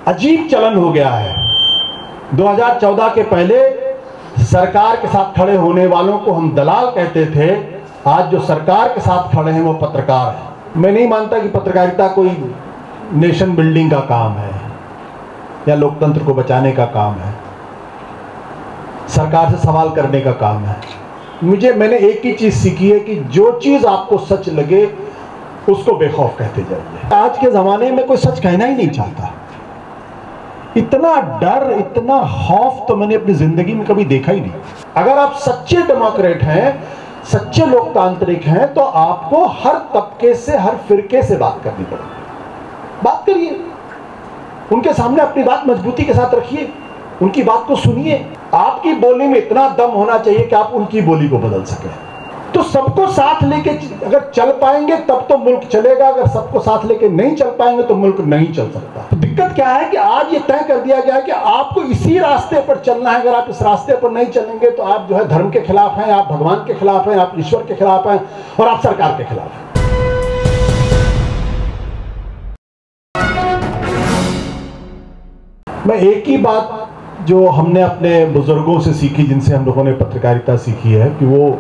अजीब चलन हो गया है। 2014 के पहले सरकार के साथ खड़े होने वालों को हम दलाल कहते थे, आज जो सरकार के साथ खड़े हैं वो पत्रकार हैं। मैं नहीं मानता कि पत्रकारिता कोई नेशन बिल्डिंग का काम है या लोकतंत्र को बचाने का काम है, सरकार से सवाल करने का काम है। मैंने एक ही चीज सीखी है कि जो चीज आपको सच लगे उसको बेखौफ कहते जाइए। आज के जमाने में कोई सच कहना ही नहीं चाहता। इतना डर, इतना खौफ तो मैंने अपनी जिंदगी में कभी देखा ही नहीं। अगर आप सच्चे डेमोक्रेट हैं, सच्चे लोकतांत्रिक हैं, तो आपको हर तबके से, हर फिरके से बात करनी पड़ेगी। बात करिए, उनके सामने अपनी बात मजबूती के साथ रखिए, उनकी बात को सुनिए। आपकी बोली में इतना दम होना चाहिए कि आप उनकी बोली को बदल सकें। तो सबको साथ लेके अगर चल पाएंगे तब तो मुल्क चलेगा, अगर सबको साथ लेके नहीं चल पाएंगे तो मुल्क नहीं चल सकता। तो दिक्कत क्या है कि आज ये तय कर दिया गया है कि आपको इसी रास्ते पर चलना है। अगर आप इस रास्ते पर नहीं चलेंगे तो आप जो है धर्म के खिलाफ हैं, आप भगवान के खिलाफ हैं, आप ईश्वर के खिलाफ हैं और आप सरकार के खिलाफ हैं। मैं एक ही बात जो हमने अपने बुजुर्गों से सीखी, जिनसे हम लोगों ने पत्रकारिता सीखी है, कि वो,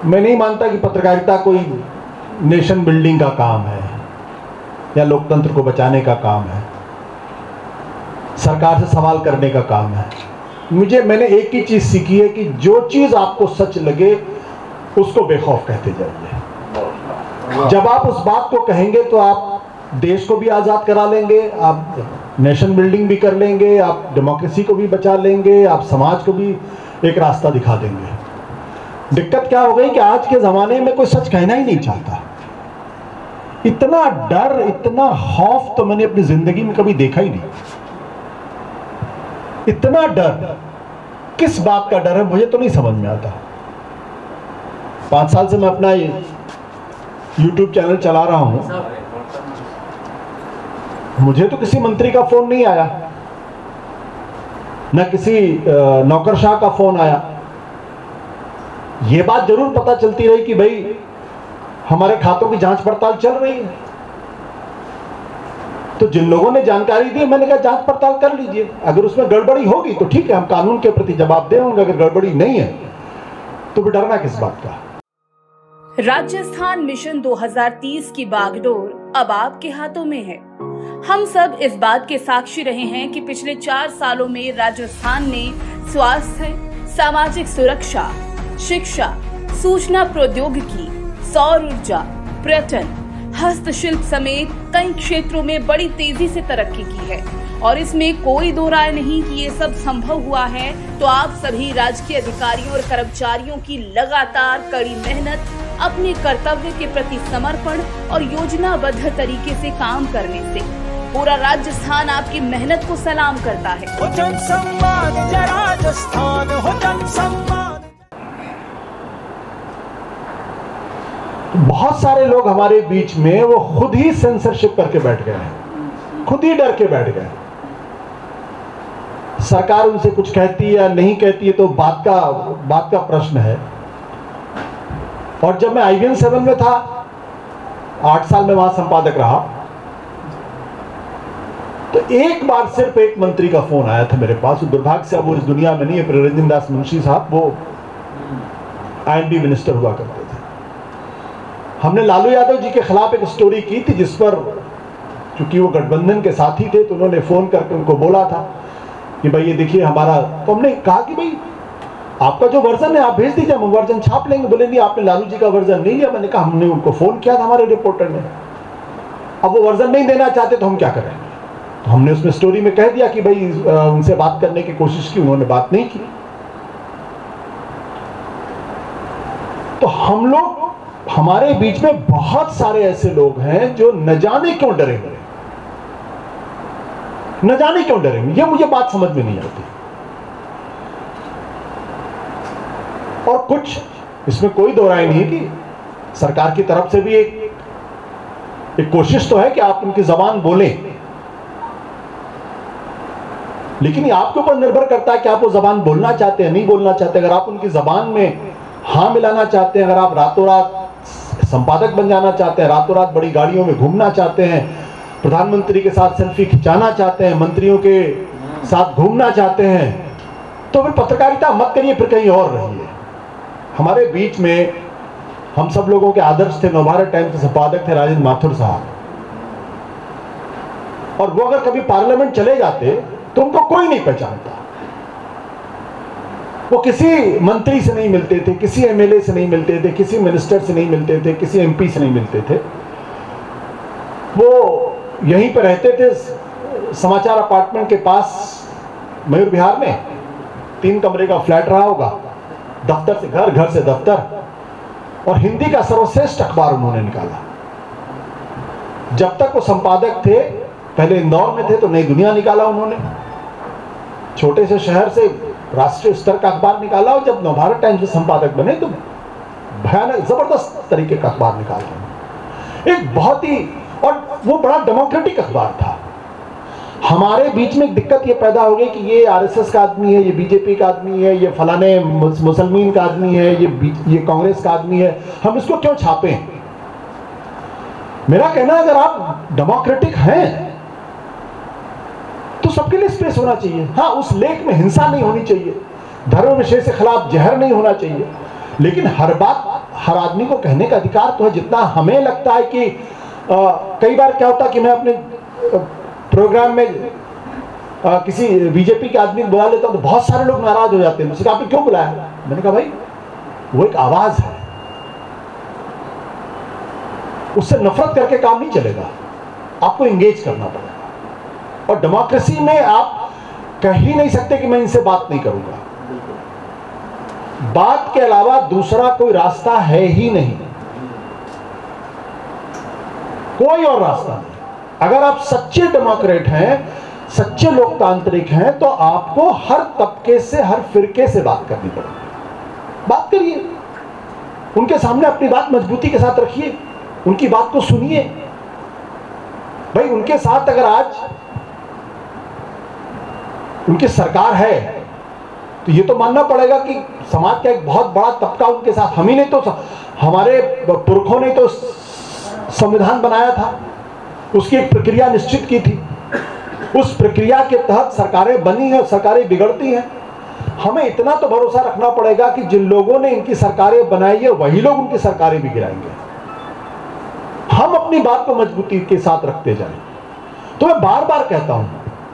मैं नहीं मानता कि पत्रकारिता कोई नेशन बिल्डिंग का काम है या लोकतंत्र को बचाने का काम है, सरकार से सवाल करने का काम है। मैंने एक ही चीज सीखी है कि जो चीज आपको सच लगे उसको बेखौफ कहते जाइए। जब आप उस बात को कहेंगे तो आप देश को भी आजाद करा लेंगे, आप नेशन बिल्डिंग भी कर लेंगे, आप डेमोक्रेसी को भी बचा लेंगे, आप समाज को भी एक रास्ता दिखा देंगे। दिक्कत क्या हो गई कि आज के जमाने में कोई सच कहना ही नहीं चाहता। इतना डर, इतना खौफ तो मैंने अपनी जिंदगी में कभी देखा ही नहीं। इतना डर, किस बात का डर है मुझे तो नहीं समझ में आता। 5 साल से मैं अपना YouTube चैनल चला रहा हूं, मुझे तो किसी मंत्री का फोन नहीं आया, न किसी नौकरशाह का फोन आया। यह बात जरूर पता चलती रही कि भाई हमारे खातों की जांच पड़ताल चल रही है। तो जिन लोगों ने जानकारी दी, मैंने कहा जांच पड़ताल कर लीजिए, अगर उसमें गड़बड़ी होगी तो ठीक है, हम कानून के प्रति जवाबदेह होंगे, अगर गड़बड़ी नहीं है तो भी डरना किस बात का। राजस्थान मिशन 2030 की बागडोर अब आपके हाथों में है। हम सब इस बात के साक्षी रहे हैं कि पिछले 4 सालों में राजस्थान ने स्वास्थ्य, सामाजिक सुरक्षा, शिक्षा, सूचना प्रौद्योगिकी, सौर ऊर्जा, पर्यटन, हस्तशिल्प समेत कई क्षेत्रों में बड़ी तेजी से तरक्की की है। और इसमें कोई दो राय नहीं कि ये सब संभव हुआ है तो आप सभी राजकीय अधिकारियों और कर्मचारियों की लगातार कड़ी मेहनत, अपने कर्तव्य के प्रति समर्पण और योजनाबद्ध तरीके से काम करने से पूरा राजस्थान आपकी मेहनत को सलाम करता है। बहुत सारे लोग हमारे बीच में वो खुद ही सेंसरशिप करके बैठ गए हैं, खुद ही डर के बैठ गए। सरकार उनसे कुछ कहती है या नहीं कहती है तो बात का प्रश्न है। और जब मैं IBN 7 में था, 8 साल में वहां संपादक रहा, तो एक बार सिर्फ एक मंत्री का फोन आया था मेरे पास। दुर्भाग्य से अब वो इस दुनिया में नहीं है, प्रियरंजन दास मुंशी साहब, वो IND मिनिस्टर हुआ करते थे। हमने लालू यादव जी के खिलाफ एक स्टोरी की थी, जिस पर क्योंकि वो गठबंधन के साथी थे तो उन्होंने फोन करके उनको बोला था कि भाई ये देखिए हमारा, तो हमने कहा कि भाई आपका जो वर्जन है आप भेज दीजिए, हम वर्जन छाप लेंगे। बोले नहीं, आपने लालू जी का वर्जन नहीं लिया। मैंने कहा हमने उनको फोन किया था, हमारे रिपोर्टर ने, अब वो वर्जन नहीं देना चाहते तो हम क्या करें। तो हमने उसमें स्टोरी में कह दिया कि भाई उनसे बात करने की कोशिश की, उन्होंने बात नहीं की। तो हम लोग, हमारे बीच में बहुत सारे ऐसे लोग हैं जो न जाने क्यों डरेंगे, न जाने क्यों डरेंगे, ये मुझे बात समझ में नहीं आती। और कुछ, इसमें कोई दो राय नहीं कि सरकार की तरफ से भी एक कोशिश तो है कि आप उनकी जबान बोलें, लेकिन ये आपके ऊपर निर्भर करता है कि आप वो जबान बोलना चाहते हैं, नहीं बोलना चाहते। अगर आप उनकी जबान में हाँ मिलाना चाहते हैं, अगर आप रातों रात संपादक बन जाना चाहते हैं, रातों रात बड़ी गाड़ियों में घूमना चाहते हैं, प्रधानमंत्री के साथ सेल्फी खिंचाना चाहते हैं, मंत्रियों के साथ घूमना चाहते हैं, तो फिर पत्रकारिता मत करिए, फिर कहीं और रहिए। हमारे बीच में हम सब लोगों के आदर्श थे, नवभारत टाइम्स के संपादक थे राजेंद्र माथुर साहब, और वो अगर कभी पार्लियामेंट चले जाते तो उनको कोई नहीं पहचानता। वो किसी मंत्री से नहीं मिलते थे, किसी एमएलए से नहीं मिलते थे, किसी मिनिस्टर से नहीं मिलते थे, किसी एमपी से नहीं मिलते थे। वो यहीं पर रहते थे समाचार अपार्टमेंट के पास मयूर विहार में, 3 कमरे का फ्लैट रहा होगा, दफ्तर से घर, घर से दफ्तर, और हिंदी का सर्वश्रेष्ठ अखबार उन्होंने निकाला। जब तक वो संपादक थे, पहले इंदौर में थे, तो नई दुनिया निकाला उन्होंने, छोटे से शहर से राष्ट्रीय स्तर का अखबार निकाला, और जब नवभारत टाइम्स के संपादक बने तो भयानक जबरदस्त तरीके का अखबार निकाला, एक बहुत ही, और वो बड़ा डेमोक्रेटिक अखबार था। हमारे बीच में एक दिक्कत ये पैदा हो गई कि ये आरएसएस का आदमी है, ये बीजेपी का आदमी है, ये फलाने मुसलमान का आदमी है, ये कांग्रेस का आदमी है, हम इसको क्यों छापें? मेरा कहना है, अगर आप डेमोक्रेटिक हैं तो सबके लिए स्पेस होना चाहिए। हाँ, उस लेख में हिंसा नहीं होनी चाहिए, धर्म विषय से खिलाफ जहर नहीं होना चाहिए, लेकिन हर बात हर आदमी को कहने का अधिकार तो है। जितना हमें लगता है कि कई बार क्या होता है कि मैं अपने प्रोग्राम में किसी बीजेपी के आदमी को बुला लेता हूं तो बहुत सारे लोग नाराज हो जाते हैं। मुझसे आपने क्यों बुलाया? मैंने कहा भाई वो एक आवाज है, उससे नफरत करके काम नहीं चलेगा, आपको एंगेज करना पड़ेगा। और डेमोक्रेसी में आप कह ही नहीं सकते कि मैं इनसे बात नहीं करूंगा। बात के अलावा दूसरा कोई रास्ता है ही नहीं, कोई और रास्ता नहीं। अगर आप सच्चे डेमोक्रेट हैं, सच्चे लोकतांत्रिक हैं, तो आपको हर तबके से, हर फिरके से बात करनी पड़ेगी। बात करिए, उनके सामने अपनी बात मजबूती के साथ रखिए, उनकी बात को सुनिए। भाई उनके साथ अगर आज उनकी सरकार है तो ये तो मानना पड़ेगा कि समाज का एक बहुत बड़ा तबका उनके साथ, हम ही नहीं तो हमारे पुरखों ने तो संविधान बनाया था, उसकी एक प्रक्रिया निश्चित की थी, उस प्रक्रिया के तहत सरकारें बनी हैं, सरकारें बिगड़ती हैं। हमें इतना तो भरोसा रखना पड़ेगा कि जिन लोगों ने इनकी सरकारें बनाई है वही लोग उनकी सरकारें भी गिराएंगे। हम अपनी बात को मजबूती के साथ रखते जाएं। तो मैं बार बार कहता हूं,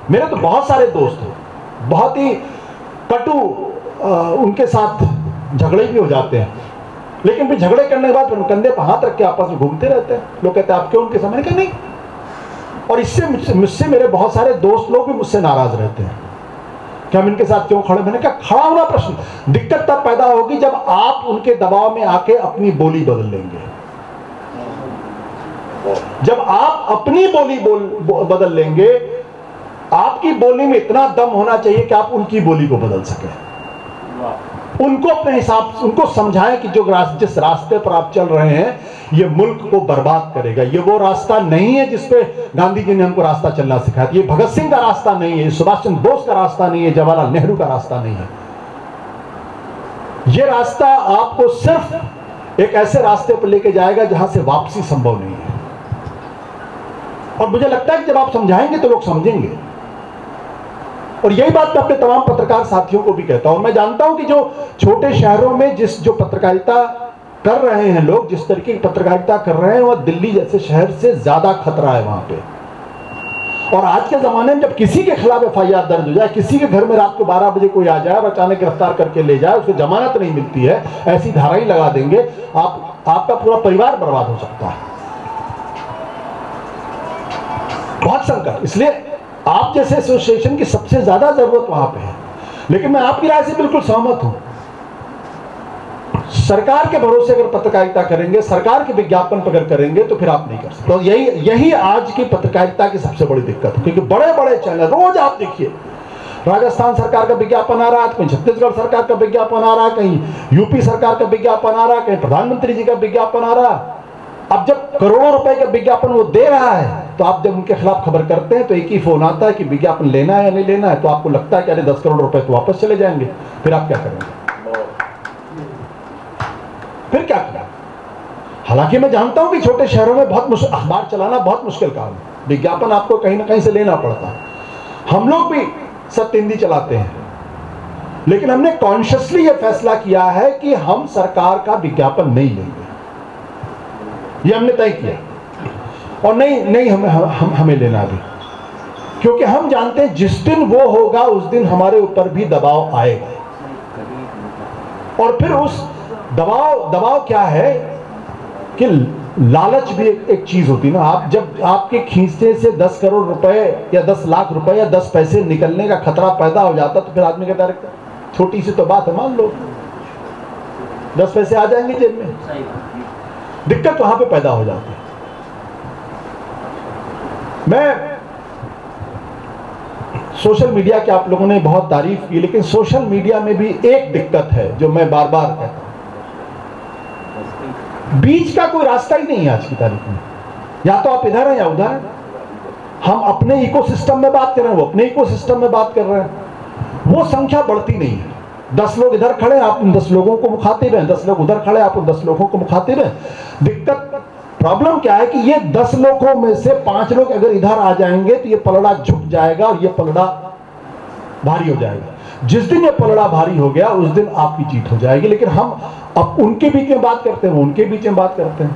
मेरे तो बहुत सारे दोस्त हैं, बहुत ही कटु उनके साथ झगड़े भी हो जाते हैं, लेकिन फिर झगड़े करने के बाद फिर कंधे पर हाथ रख के आपस में घूमते रहते हैं। लोग कहते हैं आप क्यों उनके सामने? मैंने कहा नहीं। और इससे मुझसे मेरे बहुत सारे दोस्त लोग भी मुझसे नाराज रहते हैं कि हम इनके साथ क्यों खड़े। मैंने कहा खड़ा होना प्रश्न, दिक्कत तब पैदा होगी जब आप उनके दबाव में आके अपनी बोली बदल लेंगे। जब आप अपनी बोली बदल लेंगे, आपकी बोली में इतना दम होना चाहिए कि आप उनकी बोली को बदल सकें। उनको अपने हिसाब से उनको समझाएं कि जिस रास्ते पर आप चल रहे हैं ये मुल्क को बर्बाद करेगा। ये वो रास्ता नहीं है जिस पे गांधी जी ने हमको रास्ता चलना सिखाया। ये भगत सिंह का रास्ता नहीं है, सुभाष चंद्र बोस का रास्ता नहीं है, जवाहरलाल नेहरू का रास्ता नहीं है। ये रास्ता आपको सिर्फ एक ऐसे रास्ते पर लेके जाएगा जहां से वापसी संभव नहीं है। और मुझे लगता है कि जब आप समझाएंगे तो लोग समझेंगे। और यही बात मैं अपने तमाम पत्रकार साथियों को भी कहता हूं। मैं जानता हूं कि जो छोटे शहरों में जो पत्रकारिता कर रहे हैं लोग, जिस तरीके की पत्रकारिता कर रहे हैं, वह दिल्ली जैसे शहर से ज्यादा खतरा है वहां पे। और आज के जमाने में जब किसी के खिलाफ एफआईआर दर्ज हो जाए, किसी के घर में रात को 12 बजे कोई आ जाए और अचानक गिरफ्तार करके ले जाए, उसको जमानत नहीं मिलती है, ऐसी धारा ही लगा देंगे, आपका पूरा परिवार बर्बाद हो सकता है। बहुत संकट। इसलिए आप जैसे एसोसिएशन की सबसे ज्यादा जरूरत वहां पे है। लेकिन मैं आपकी राय से बिल्कुल सहमत हूं। सरकार के भरोसे अगर पत्रकारिता करेंगे, सरकार के विज्ञापन पर अगर करेंगे तो फिर आप नहीं कर सकते। तो यही आज की पत्रकारिता की सबसे बड़ी दिक्कत है। क्योंकि बड़े बड़े चैनल रोज आप देखिए, राजस्थान सरकार का विज्ञापन आ रहा है, कहीं छत्तीसगढ़ सरकार का विज्ञापन आ रहा है, कहीं यूपी सरकार का विज्ञापन आ रहा है, कहीं प्रधानमंत्री जी का विज्ञापन आ रहा है। अब जब करोड़ों रुपए का विज्ञापन वो दे रहा है, तो आप जब उनके खिलाफ खबर करते हैं तो एक ही फोन आता है कि विज्ञापन लेना है या नहीं लेना है। तो आपको लगता है कि अरे 10 करोड़ रुपए तो वापस चले जाएंगे, फिर आप क्या करेंगे? फिर क्या करें? हालांकि मैं जानता हूं कि छोटे शहरों में बहुत मुश्किल, अखबार चलाना बहुत मुश्किल काम है, विज्ञापन आपको कहीं ना कहीं से लेना पड़ता है। हम लोग भी सत्य हिंदी चलाते हैं, लेकिन हमने कॉन्शियसली यह फैसला किया है कि हम सरकार का विज्ञापन नहीं लेंगे। यह हमने तय किया, और नहीं हमें लेना भी, क्योंकि हम जानते हैं जिस दिन वो होगा उस दिन हमारे ऊपर भी दबाव आएगा। और फिर उस दबाव क्या है कि लालच भी एक चीज होती है ना। आप जब आपके खींचने से 10 करोड़ रुपए या 10 लाख रुपए या 10 पैसे निकलने का खतरा पैदा हो जाता, तो फिर आदमी कहता है छोटी सी तो बात है, मान लो 10 पैसे आ जाएंगे जेब में। दिक्कत वहां पे पैदा हो जाती है। मैं सोशल मीडिया की आप लोगों ने बहुत तारीफ की, लेकिन सोशल मीडिया में भी एक दिक्कत है जो मैं बार बार कहता हूं, बीच का कोई रास्ता ही नहीं है आज की तारीख में। या तो आप इधर हैं या उधर हैं। हम अपने इकोसिस्टम में बात कर रहे हैं, वो अपने इकोसिस्टम में बात कर रहे हैं। वो संख्या बढ़ती नहीं है। 10 लोग इधर खड़े, आप उन 10 लोगों को मुखातिब हैं, 10 लोग उधर खड़े, आप उन 10 लोगों को मुखातिब हैं। प्रॉब्लम क्या है कि ये 10 लोगों में से 5 लोग अगर इधर आ जाएंगे तो ये पलड़ा झुक जाएगा और ये पलड़ा भारी हो जाएगा। जिस दिन ये पलड़ा भारी हो गया उस दिन आपकी जीत हो जाएगी। लेकिन हम अब उनके बीच में बात करते हैं, वो उनके बीच में बात करते हैं।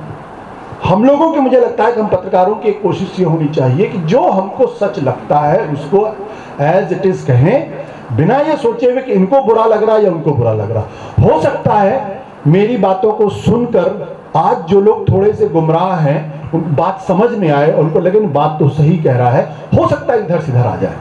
हम लोगों की, मुझे लगता है कि हम पत्रकारों की एक कोशिश ये होनी चाहिए कि जो हमको सच लगता है उसको एज इट इज कहें, बिना ये सोचे हुए कि इनको बुरा लग रहा है या उनको बुरा लग रहा। हो सकता है मेरी बातों को सुनकर आज जो लोग थोड़े से गुमराह हैं, उन बात समझ में आए, उनको लगे बात तो सही कह रहा है, हो सकता है इधर से इधर आ जाए।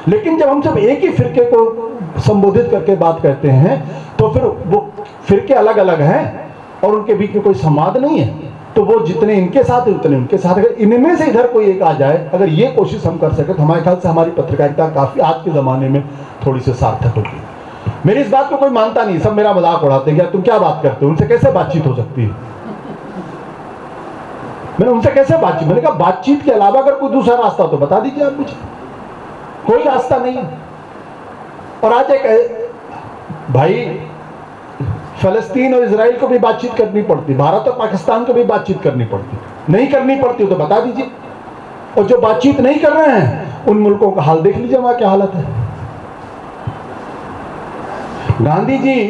लेकिन जब हम सब एक ही फिरके को संबोधित करके बात करते हैं तो फिर वो फिरके अलग अलग हैं और उनके बीच में कोई संवाद नहीं है। तो वो जितने इनके साथ है उतने उनके साथ। अगर इनमें से इधर कोई एक आ जाए, अगर ये कोशिश हम कर सके तो हमारे ख्याल से हमारी पत्रकारिता काफी आज के जमाने में थोड़ी सी सार्थक होगी। मेरी इस बात को कोई मानता नहीं, सब मेरा मजाक उड़ाते हैं, तुम क्या बात करते हो, उनसे कैसे बातचीत हो सकती है। मैंने उनसे कैसे बातचीत, मैंने कहा बातचीत के अलावा अगर कोई दूसरा रास्ता हो तो बता दीजिए आप मुझे। कोई रास्ता नहीं है। और आज एक भाई, फलस्तीन और इजराइल को भी बातचीत करनी पड़ती, भारत और पाकिस्तान को भी बातचीत करनी पड़ती। नहीं करनी पड़ती तो बता दीजिए। और जो बातचीत नहीं कर रहे हैं उन मुल्कों का हाल देख लीजिए वहां क्या हालत है। गांधी जी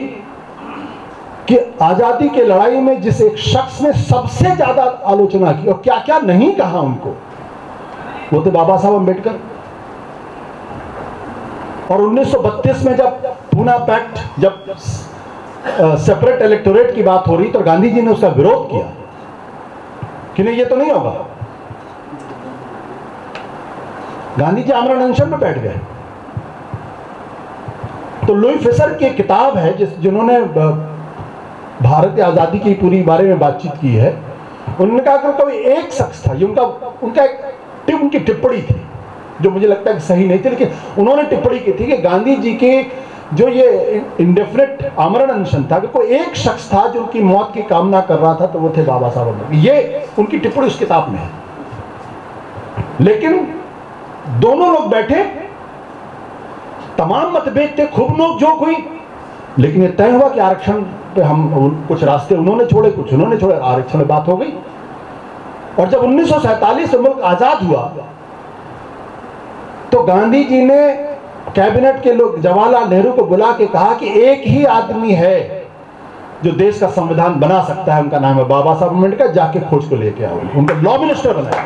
कि आजादी की लड़ाई में जिस एक शख्स ने सबसे ज्यादा आलोचना की और क्या क्या नहीं कहा उनको, वो थे बाबा साहब अम्बेडकर। और 1932 में जब पूना पैक्ट, जब सेपरेट इलेक्टोरेट की बात हो रही तो गांधी जी ने उसका विरोध किया कि नहीं ये तो नहीं होगा। गांधी जी आमरण अनशन में बैठ गए। तो लुई फिशर की किताब है जिन्होंने भारत की आजादी की पूरी बारे में बातचीत की है। उन्होंने कहा कि कोई एक शख्स था, ये उनकी टिप्पणी थी जो मुझे लगता है कि सही नहीं थी, लेकिन उन्होंने टिप्पणी की थी कि गांधी जी के जो ये इंडेफिनिट आमरण अनशन था कि कोई एक शख्स था जो उनकी मौत की कामना कर रहा था, तो वो थे बाबा साहब अम्बेडकर। ये उनकी टिप्पणी उस किताब में है। लेकिन दोनों लोग बैठे, तमाम मतभेद थे, खूब नोक-झोंक हुई, लेकिन ये तय हुआ कि आरक्षण पे हम कुछ रास्ते उन्होंने छोड़े, कुछ उन्होंने छोड़े, आरक्षण में बात हो गई। और जब 1947 में मुल्क आजाद हुआ तो गांधी जी ने कैबिनेट के लोग जवाहरलाल नेहरू को बुला के कहा कि एक ही आदमी है जो देश का संविधान बना सकता है, उनका नाम है बाबा साहब अम्बेडकर, जाके खोज को लेके आओ। उनको लॉ मिनिस्टर बनाया।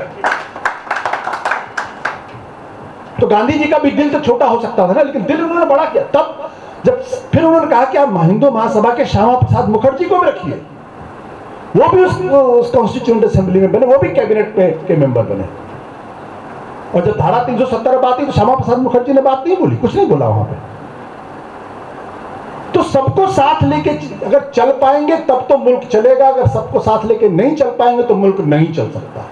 तो गांधी जी का भी दिल तो छोटा हो सकता था ना, लेकिन दिल उन्होंने बड़ा किया। तब जब फिर उन्होंने कहा कि आप हिंदू महासभा के श्यामा प्रसाद मुखर्जी को भी रखिए, वो भी उस कॉन्स्टिट्यूएंट असेंबली में बने, वो भी कैबिनेट के मेंबर बने। और जब धारा 370 बात हुई तो श्यामा प्रसाद मुखर्जी ने बात नहीं बोली, कुछ नहीं बोला वहां पे। तो सबको साथ लेके अगर चल पाएंगे तब तो मुल्क चलेगा, अगर सबको साथ लेके नहीं चल पाएंगे तो मुल्क नहीं चल सकता।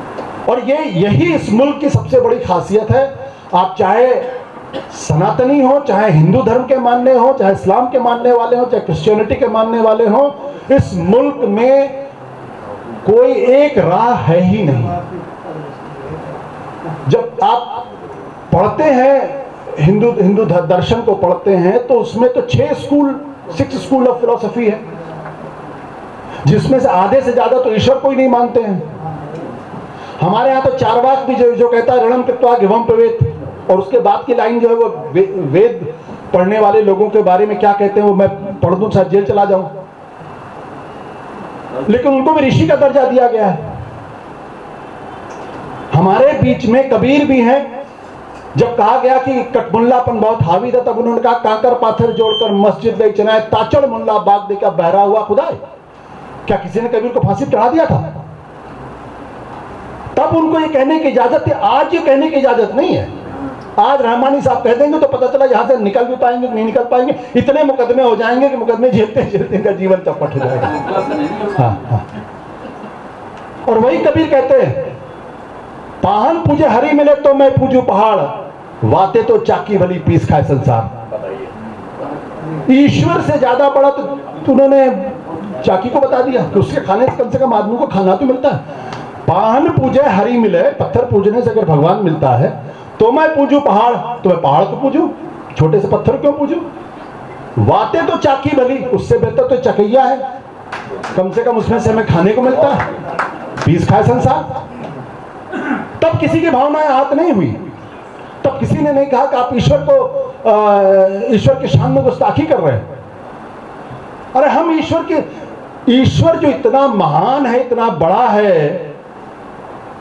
और यही इस मुल्क की सबसे बड़ी खासियत है। आप चाहे सनातनी हो, चाहे हिंदू धर्म के मानने हो, चाहे इस्लाम के मानने वाले हो, चाहे क्रिश्चियनिटी के मानने वाले हो, इस मुल्क में कोई एक राह है ही नहीं। जब आप पढ़ते हैं हिंदू दर्शन को पढ़ते हैं तो उसमें तो 6 स्कूल ऑफ फिलॉसफी है। जिसमें से आधे से ज्यादा तो ईश्वर को ही नहीं मानते हैं। हमारे यहाँ तो चारवाक भी जो कहता है रणम कृत्वा गिवम प्रवेद, और उसके बाद की लाइन जो है वो वेद पढ़ने वाले लोगों के बारे में क्या कहते हैं वो मैं पढ़ दूं शायद जेल चला जाऊं, लेकिन उनको भी ऋषि का दर्जा दिया गया है। हमारे बीच में कबीर भी हैं। जब कहा गया कि कटमुल्लापन बहुत हावी था, तब उन्होंने कहा कांकर पाथर जोड़कर मस्जिद ले चलाए, ताचड़ मुल्ला बाग देखा बहरा हुआ खुदा। क्या किसी ने कबीर को फांसी चढ़ा दिया था? तब उनको ये कहने की इजाजत थी, आज ये कहने की इजाजत नहीं है। आज रहमानी साहब कह देंगे तो पता चला यहां से निकल भी पाएंगे नहीं निकल पाएंगे। इतने मुकदमे हो जाएंगे कि मुकदमे झेलते झेलते इनका जीवन चौपट हो जाएगा। हाँ। और वही कबीर कहते हैं, पाहन पूजे हरि मिले तो मैं पूजू पहाड़, वाते तो चाकी भली पीस खाए संसार। ईश्वर से ज्यादा बड़ा तो उन्होंने चाकी को बता दिया कि उसके खाने से कम आदमी को खाना तो मिलता है। पाहन पूजे हरि मिले, पत्थर पूजने से अगर भगवान मिलता है तो मैं पूजू पहाड़, तो मैं पहाड़ को पूजू, छोटे से पत्थर क्यों पूजू? वाते तो चाकी भली, उससे बेहतर तो चकैया है, कम से कम उसमें से हमें खाने को मिलता है, पीस खाए संसार। तब किसी की भावनाएं आहत नहीं हुई, तब किसी ने नहीं कहा कि आप ईश्वर के शान में गुस्ताखी कर रहे हैं। अरे हम ईश्वर जो इतना महान है, इतना बड़ा है,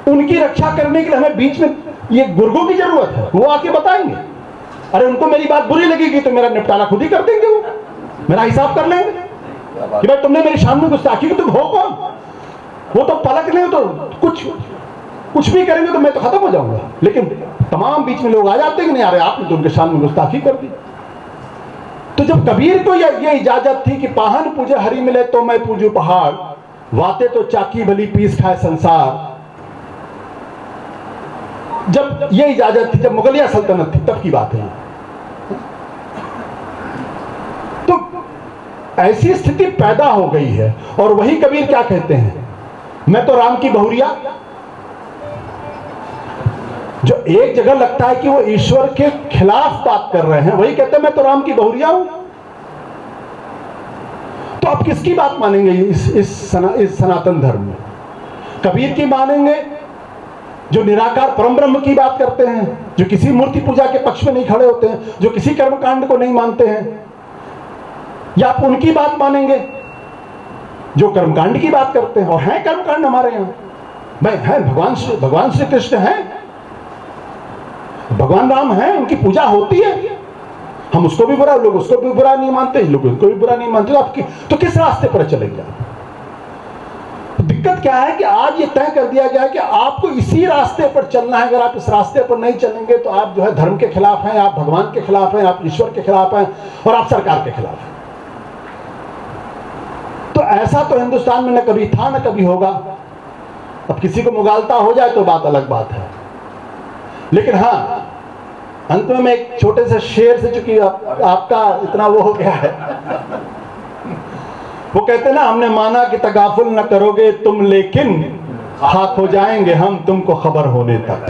उनकी रक्षा करने के लिए हमें बीच में ये गुर्गों की जरूरत है। वो आके बताएंगे। अरे उनको मेरी बात बुरी लगेगी तो मेरा निपटारा खुद ही कर देंगे, वो मेरा हिसाब कर लेंगे कि भाई तुमने मेरी शान में गुस्ताखी की, तुम हो कौन? वो तो पलक नहीं, तो कुछ भी करेंगे तो मैं तो खत्म हो जाऊंगा। लेकिन तमाम बीच में लोग आ जाते हैं कि नहीं, अरे आपने तो उनके शान में गुस्ताखी कर दी। तो जब कबीर को ये इजाजत थी कि पाहन पूजे हरि मिले तो मैं पूजू पहाड़, वाते तो चाकी भली पीस खाए संसार, जब ये इजाजत थी, जब मुगलिया सल्तनत थी, तब की बात है। तो ऐसी स्थिति पैदा हो गई है। और वही कबीर क्या कहते हैं, मैं तो राम की बहुरिया। जो एक जगह लगता है कि वो ईश्वर के खिलाफ बात कर रहे हैं, वही कहते हैं मैं तो राम की बहुरिया हूं। तो आप किसकी बात मानेंगे इस सनातन धर्म में? कबीर की मानेंगे जो निराकार परम ब्रह्म की बात करते हैं, जो किसी मूर्ति पूजा के पक्ष में नहीं खड़े होते हैं, जो किसी कर्मकांड को नहीं मानते हैं? या आप उनकी बात मानेंगे जो कर्मकांड की बात करते हैं? और हैं कर्मकांड हमारे यहां भाई, है भगवान श्री कृष्ण हैं, भगवान राम हैं, उनकी पूजा होती है। हम उसको भी बुरा, लोग उसको भी बुरा नहीं मानते, लोग उसको भी बुरा नहीं मानते। तो किस रास्ते पर चलेंगे आप? दिक्कत क्या है कि आज ये तय कर दिया गया है कि आपको इसी रास्ते पर चलना है। अगर आप इस रास्ते पर नहीं चलेंगे तो आप जो है धर्म के खिलाफ हैं, आप भगवान के खिलाफ हैं, आप ईश्वर के खिलाफ हैं, और आप सरकार के खिलाफ हैं। तो ऐसा तो हिंदुस्तान में न कभी था न कभी होगा। अब किसी को मुगालता हो जाए तो बात अलग बात है। लेकिन हाँ, अंत में मैं एक छोटे से शेर से, चूंकि आपका इतना वो हो गया है, वो कहते हैं ना, हमने माना कि तगाफुल न करोगे तुम, लेकिन खाक हो जाएंगे हम तुमको खबर होने तक।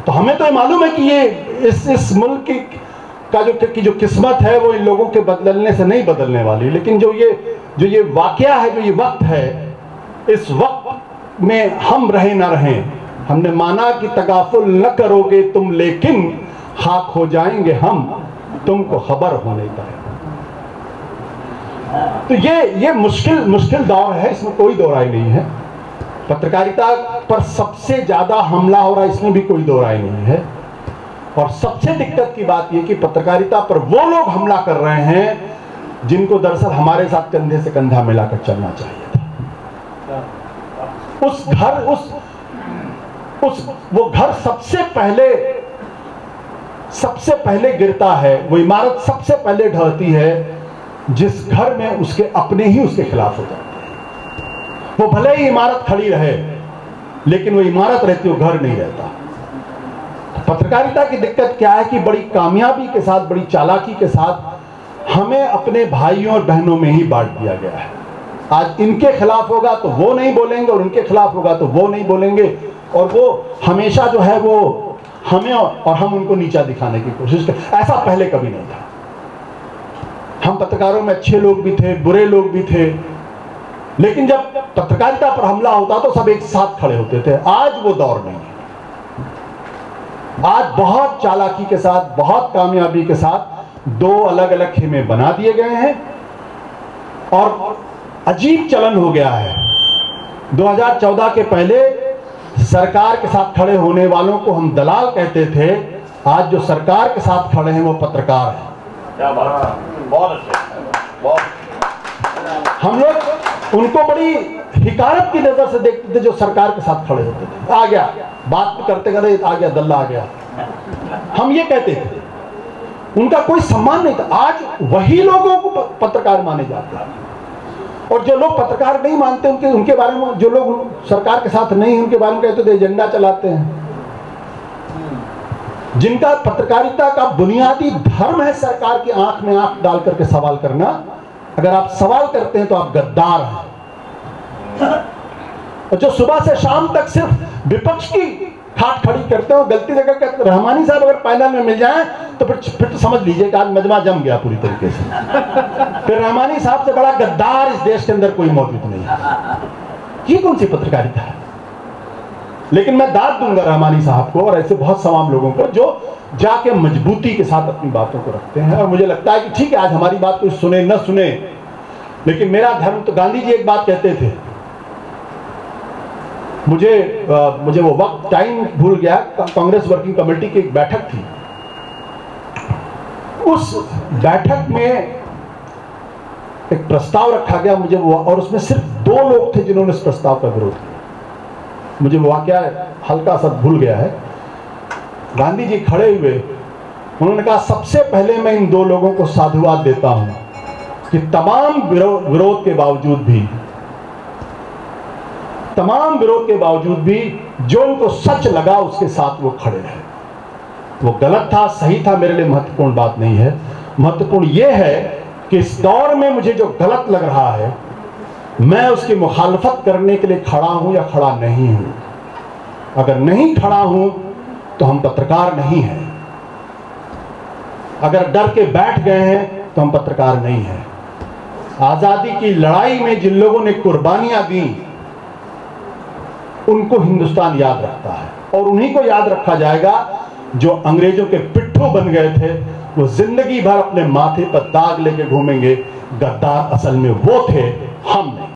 तो हमें तो ये मालूम है कि ये इस मुल्क की जो किस्मत है वो इन लोगों के बदलने से नहीं बदलने वाली। लेकिन जो ये वाकया है, जो ये वक्त है, इस वक्त में हम रहे ना रहें, हमने माना कि तगाफुल न करोगे तुम, लेकिन खाक हो जाएंगे हम तुमको खबर होने तक। तो ये मुश्किल दौर है, इसमें कोई दो राय नहीं है। पत्रकारिता पर सबसे ज्यादा हमला हो रहा है, इसमें भी कोई दो राय नहीं है। और सबसे दिक्कत की बात यह कि पत्रकारिता पर वो लोग हमला कर रहे हैं जिनको दरअसल हमारे साथ कंधे से कंधा मिलाकर चलना चाहिए था। वो घर सबसे पहले गिरता है, वो इमारत सबसे पहले ढहती है जिस घर में उसके अपने ही उसके खिलाफ हो जाते हैं। वो भले ही इमारत खड़ी रहे, लेकिन वो इमारत रहती, वो घर नहीं रहता। पत्रकारिता की दिक्कत क्या है कि बड़ी कामयाबी के साथ, बड़ी चालाकी के साथ हमें अपने भाइयों और बहनों में ही बांट दिया गया है। आज इनके खिलाफ होगा तो वो नहीं बोलेंगे, और उनके खिलाफ होगा तो वो नहीं बोलेंगे, और वो हमेशा जो है वो हमें और हम उनको नीचा दिखाने की कोशिश कर। ऐसा पहले कभी नहीं था। हम पत्रकारों में अच्छे लोग भी थे, बुरे लोग भी थे, लेकिन जब पत्रकारिता पर हमला होता तो सब एक साथ खड़े होते थे। आज वो दौर नहीं है। आज बहुत चालाकी के साथ, बहुत कामयाबी के साथ दो अलग अलग खेमे बना दिए गए हैं और अजीब चलन हो गया है। 2014 के पहले सरकार के साथ खड़े होने वालों को हम दलाल कहते थे, आज जो सरकार के साथ खड़े हैं वो पत्रकार हैं। क्या बात है, बहुत अच्छे, बहुत। हम लोग उनको बड़ी हिकारत की नजर से देखते थे जो सरकार के साथ खड़े होते थे। आ गया, बात करते करते आ गया, दल्ला आ गया, हम ये कहते थे। उनका कोई सम्मान नहीं था। आज वही लोगों को पत्रकार माने जाते हैं और जो लोग पत्रकार नहीं मानते उनके बारे में, जो लोग सरकार के साथ नहीं उनके बारे में कहते थे एजेंडा चलाते हैं। जिनका पत्रकारिता का बुनियादी धर्म है सरकार की आंख में आंख डाल करके सवाल करना, अगर आप सवाल करते हैं तो आप गद्दार हैं। और जो सुबह से शाम तक सिर्फ विपक्ष की खाट खड़ी करते हो, गलती जगह कहते। रहमानी साहब अगर पैनल में मिल जाए तो फिर तो समझ लीजिए कि आज मजमा जम गया पूरी तरीके से। फिर रहमानी साहब से बड़ा गद्दार इस देश के अंदर कोई मौजूद नहीं है। ये कौन सी पत्रकारिता है? लेकिन मैं दाद दूंगा रहमानी साहब को और ऐसे बहुत तमाम लोगों को जो जाके मजबूती के साथ अपनी बातों को रखते हैं। और मुझे लगता है कि ठीक है, आज हमारी बात कोई सुने न सुने, लेकिन मेरा धर्म तो, गांधी जी एक बात कहते थे, मुझे वो वक्त टाइम भूल गया, कांग्रेस वर्किंग कमेटी की एक बैठक थी। उस बैठक में एक प्रस्ताव रखा गया, मुझे वो, और उसमें सिर्फ 2 लोग थे जिन्होंने इस प्रस्ताव का विरोध किया। मुझे वो वाकया हल्का सा भूल गया है। गांधी जी खड़े हुए, उन्होंने कहा सबसे पहले मैं इन 2 लोगों को साधुवाद देता हूं कि तमाम विरोध के बावजूद भी जो उनको सच लगा उसके साथ वो खड़े रहे। वो गलत था, सही था, मेरे लिए महत्वपूर्ण बात नहीं है। महत्वपूर्ण ये है कि इस दौर में मुझे जो गलत लग रहा है मैं उसकी मुखालफत करने के लिए खड़ा हूं या खड़ा नहीं हूं। अगर नहीं खड़ा हूं तो हम पत्रकार नहीं हैं। अगर डर के बैठ गए हैं तो हम पत्रकार नहीं हैं। आजादी की लड़ाई में जिन लोगों ने कुर्बानियां दी उनको हिंदुस्तान याद रखता है और उन्हीं को याद रखा जाएगा जो अंग्रेजों के पिट्ठू बन गए थे। वो जिंदगी भर अपने माथे पर दाग लेके घूमेंगे। गद्दार असल में वो थे, हम नहीं।